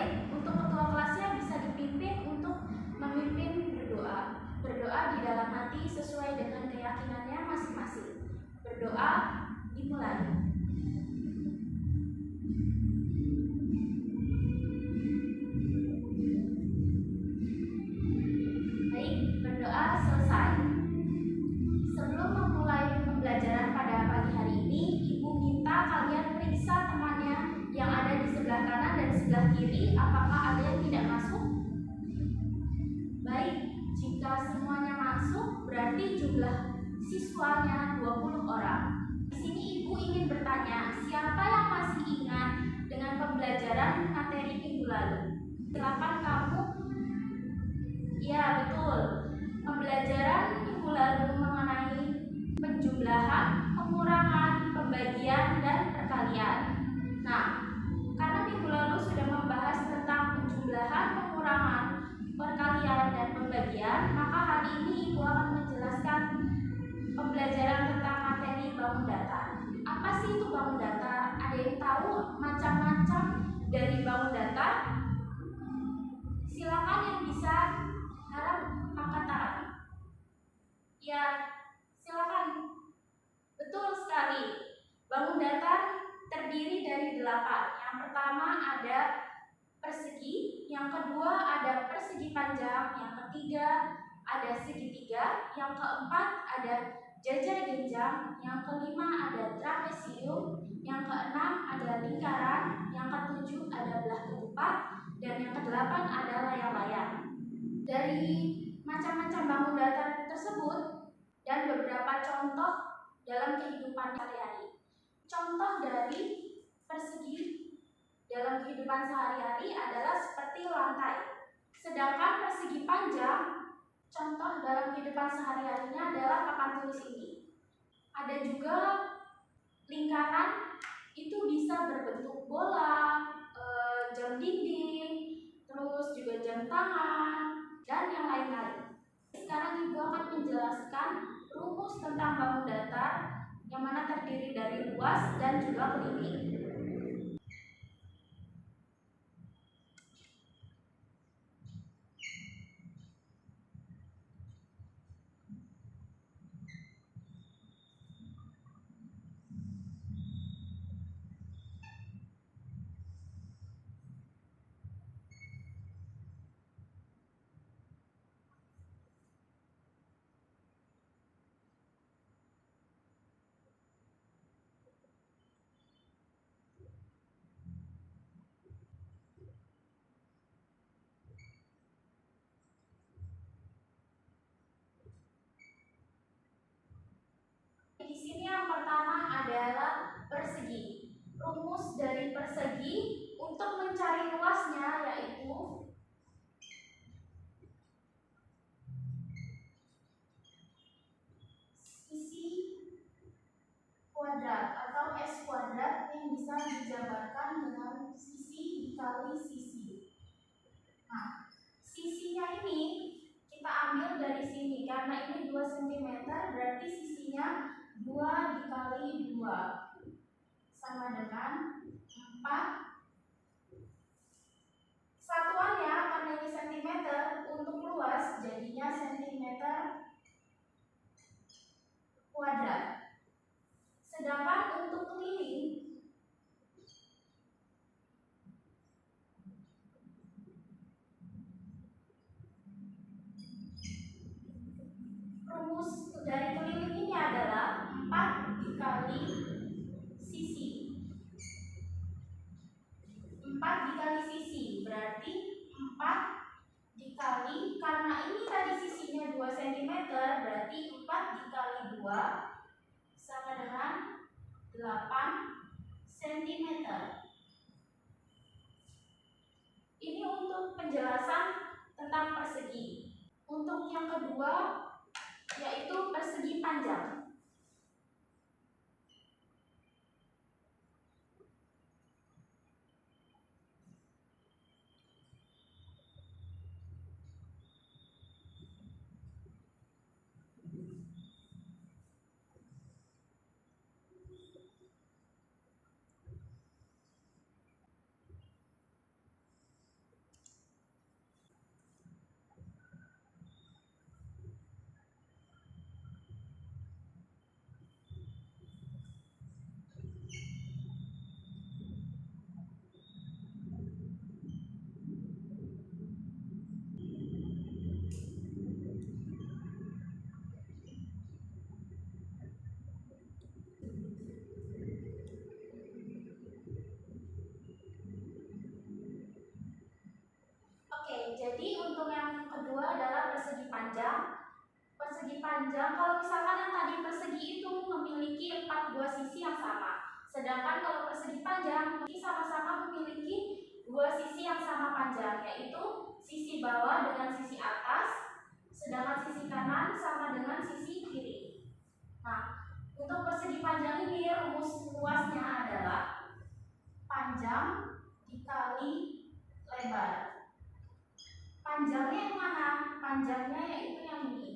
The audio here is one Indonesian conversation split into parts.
baik, untuk ketua kelasnya bisa dipimpin untuk memimpin berdoa. Berdoa di dalam hati sesuai dengan keyakinannya masing-masing. Berdoa dimulai. Baik, berdoa selesai. Sebelum memulai pembelajaran pada pagi hari ini, Ibu minta kalian periksa temannya yang ada di sebelah kanan dan sebelah kiri, apakah ada yang tidak masuk? Baik, jika semuanya masuk, berarti jumlah siswanya 20 orang. Di sini Ibu ingin bertanya, siapa yang masih ingat dengan pembelajaran materi minggu lalu? Silakan kamu. Ya, betul. Pembelajaran minggu lalu mengenai penjumlahan, pengurangan, pembagian, dan perkalian. Nah, karena minggu lalu sudah membahas tentang penjumlahan, pengurangan, perkalian, dan pembagian, maka hari ini Ibu akan menjelaskan pembelajaran tentang materi bangun datar. Apa sih itu bangun datar? Ada yang tahu macam-macam dari bangun datar? Silakan yang bisa harap angkat tangan. Ya, silakan. Betul sekali. Bangun datar terdiri dari 8. Yang pertama ada persegi, yang kedua ada persegi panjang, yang ketiga ada segitiga, yang keempat ada jajar genjang, yang kelima ada trapesium, yang keenam ada lingkaran, yang ketujuh ada belah ketupat, dan yang kedelapan ada layang-layang. Dari macam-macam bangun datar tersebut dan beberapa contoh dalam kehidupan sehari-hari. Contoh dari persegi dalam kehidupan sehari-hari adalah seperti lantai. Sedangkan persegi panjang, contoh dalam kehidupan sehari-harinya adalah papan tulis ini. Ada juga lingkaran, itu bisa berbentuk bola, jam dinding, terus juga jam tangan, dan yang lain-lain. Sekarang Ibu akan menjelaskan rumus tentang bangun datar yang mana terdiri dari luas dan juga keliling. Di sini yang pertama adalah persegi. Rumus dari persegi untuk mencari luasnya yaitu sisi kuadrat atau S kuadrat yang bisa dijabarkan dengan sisi dikali sisi. Nah, sisinya ini kita ambil dari sini karena ini 2 cm, berarti sisinya 2 dikali 2 sama dengan 4. Satuannya karena ini cm, untuk luas jadinya cm kuadrat. Sedangkan untuk keliling rumus dari keliling ini adalah 4 dikali sisi. 4 dikali sisi berarti 4 dikali, karena ini tadi sisinya 2 cm, berarti 4 dikali 2 sama dengan 8 cm. Ini untuk penjelasan tentang persegi. Untuk yang kedua yaitu persegi panjang. persegi panjang, kalau misalkan yang tadi persegi itu memiliki 4 buah sisi yang sama. Sedangkan kalau persegi panjang sama-sama memiliki 2 sisi yang sama panjang, yaitu sisi bawah dengan sisi atas, sedangkan sisi kanan sama dengan sisi kiri. Nah, untuk persegi panjang ini rumus luasnya adalah panjang dikali lebar. Panjangnya yang mana? Panjangnya yaitu yang ini,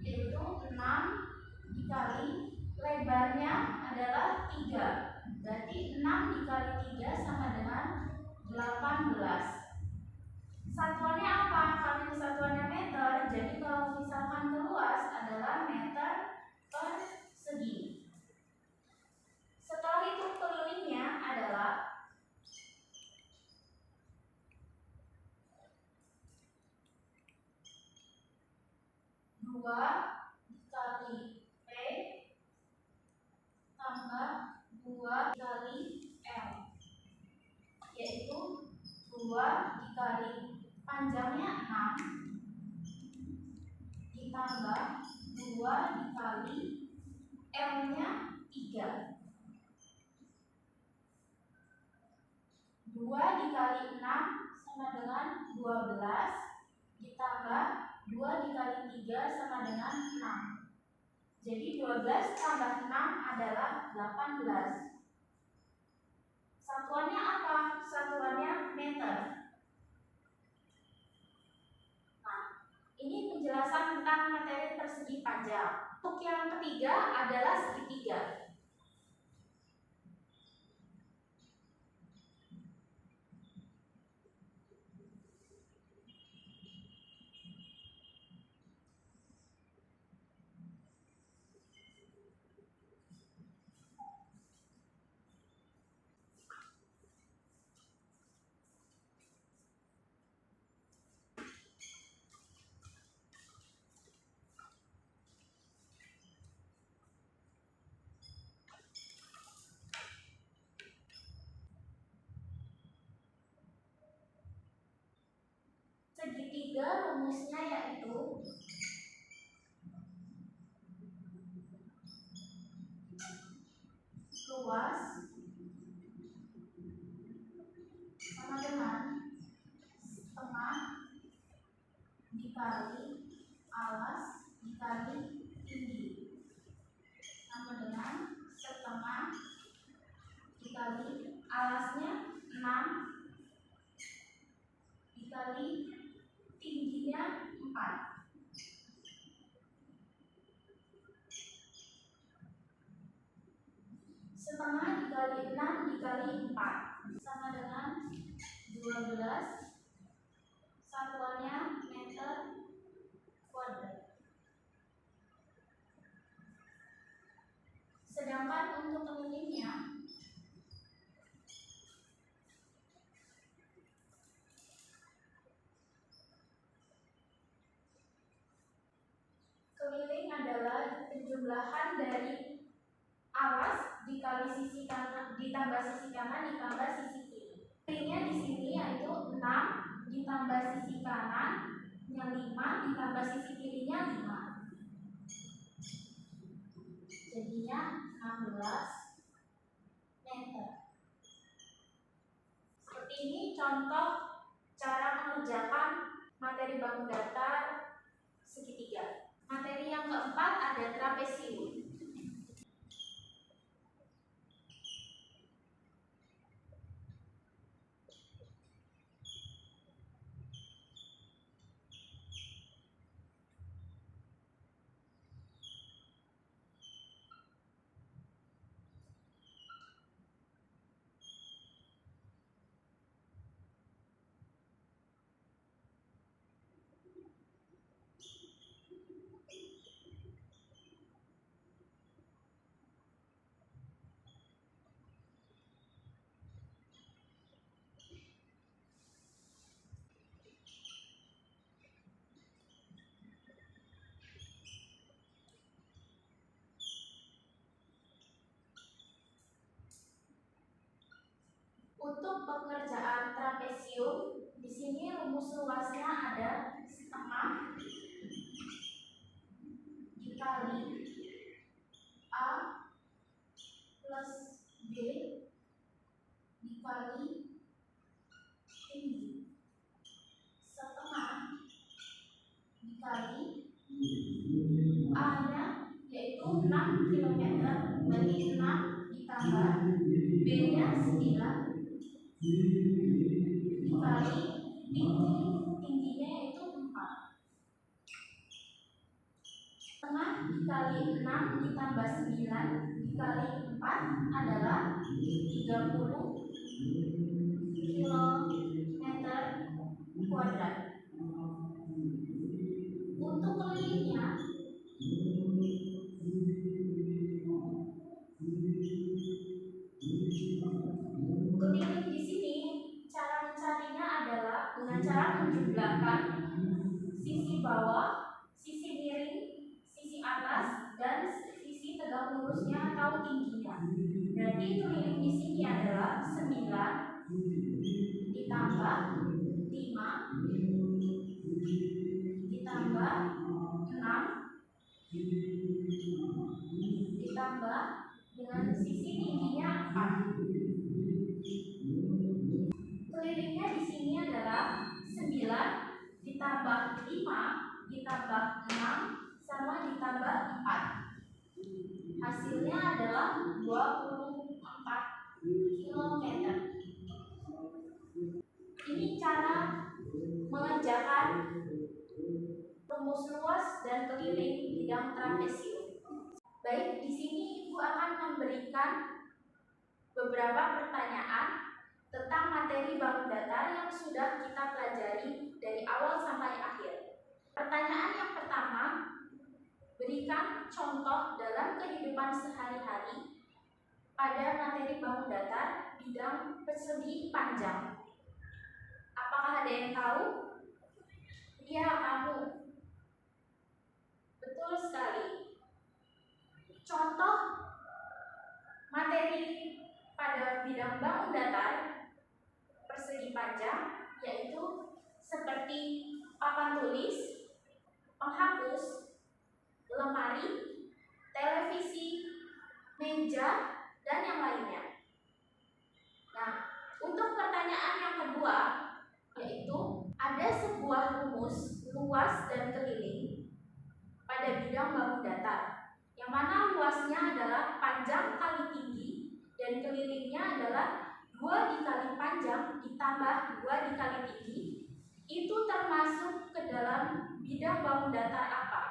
yaitu 6 dikali lebarnya adalah 3. Berarti 6 dikali 3 sama dengan 18. Satuannya apa? Karena satuannya meter, jadi kalau misalkan luas adalah meter persegi. Setelah itu kelilingnya adalah 2 dikali P tambah 2 dikali M, yaitu 2 dikali panjangnya 6 ditambah 2 dikali M-nya 3. 2 dikali 6 sama dengan 12 ditambah 2 dikali 3 sama dengan 6. Jadi 12 tambah 6 adalah 18. Satuannya apa? Satuannya meter. Nah, ini penjelasan tentang materi persegi panjang. Untuk yang ketiga adalah segitiga. Segitiga rumusnya yaitu luas sama dengan setengah dikali alas dikali tinggi, sama dengan setengah dikali alasnya 6 dikali tingginya 4. Setengah dikali 6 dikali 4 sama dengan 12. Satuannya meter kuadrat. Sedangkan untuk kelilingnya adalah penjumlahan dari alas dikali sisi kanan ditambah sisi kanan ditambah sisi kiri. Kelilingnya di sini yaitu 6 ditambah sisi kanan yang 5 ditambah sisi kirinya 5. Jadinya 16 meter. Seperti ini contoh cara mengerjakan materi bangun datar segitiga. Materi yang keempat ada trapesium. Untuk pengerjaan trapesium, di sini rumus luasnya ada setengah A-nya yaitu 6 km, berarti 6 ditambah B-nya 9 dikali tingginya yaitu 4. Setengah dikali 6 ditambah 9 dikali 4 adalah 30 km kuadrat. Untuk kelilingnya keliling di sini cara mencarinya adalah dengan cara menjumlahkan sisi bawah, sisi miring, sisi atas, dan sisi tegak lurusnya atau tingginya. Berarti keliling di sini adalah 9 ditambah 5 ditambah 6 ditambah dengan sisi tingginya 4. Kelilingnya di sini adalah 9 ditambah 5 ditambah 6 sama ditambah 4. Hasilnya adalah 24 km. Ini cara mengerjakan rumus luas dan keliling bidang trapesium. Baik, di sini Ibu akan memberikan beberapa pertanyaan tentang materi bangun datar yang sudah kita pelajari dari awal sampai akhir. Pertanyaan yang pertama, berikan contoh dalam kehidupan sehari-hari pada materi bangun datar bidang persegi panjang. Apakah ada yang tahu? Iya, kamu. Betul sekali. Contoh materi pada bidang bangun datar persegi panjang yaitu seperti papan tulis, penghapus, lemari, televisi, meja, dan yang lainnya. Nah, untuk pertanyaan yang kedua yaitu ada sebuah rumus luas dan keliling pada bidang bangun datar, yang mana luasnya adalah panjang kali tinggi dan kelilingnya adalah 2 dikali panjang ditambah 2 dikali tinggi. Itu termasuk ke dalam bidang bangun datar apa?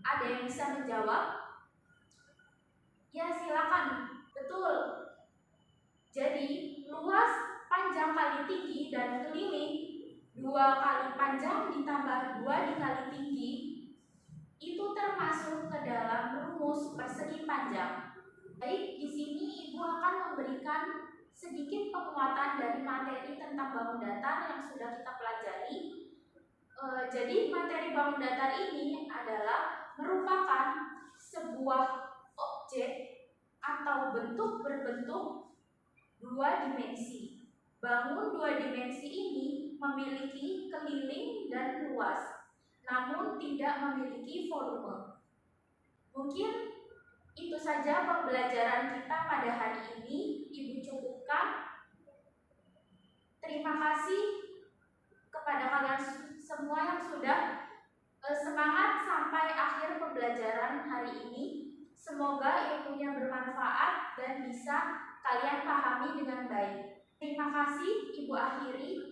Ada yang bisa menjawab? Ya, silakan. Betul. Jadi luas, panjang kali tinggi, dan keliling 2 kali panjang ditambah 2 dikali tinggi itu termasuk ke dalam rumus persegi panjang. Baik, di sini Ibu akan memberikan sedikit penguatan dari materi tentang bangun datar yang sudah kita pelajari. Jadi materi bangun datar ini adalah merupakan sebuah objek atau bentuk berbentuk 2 dimensi. Bangun 2 dimensi ini memiliki keliling dan luas, namun tidak memiliki volume. Mungkin itu saja pembelajaran kita pada hari ini. Ibu cukupkan. Terima kasih kepada kalian semua yang sudah semangat sampai akhir pembelajaran hari ini. Semoga ilmunya bermanfaat dan bisa kalian pahami dengan baik. Terima kasih, Ibu akhiri.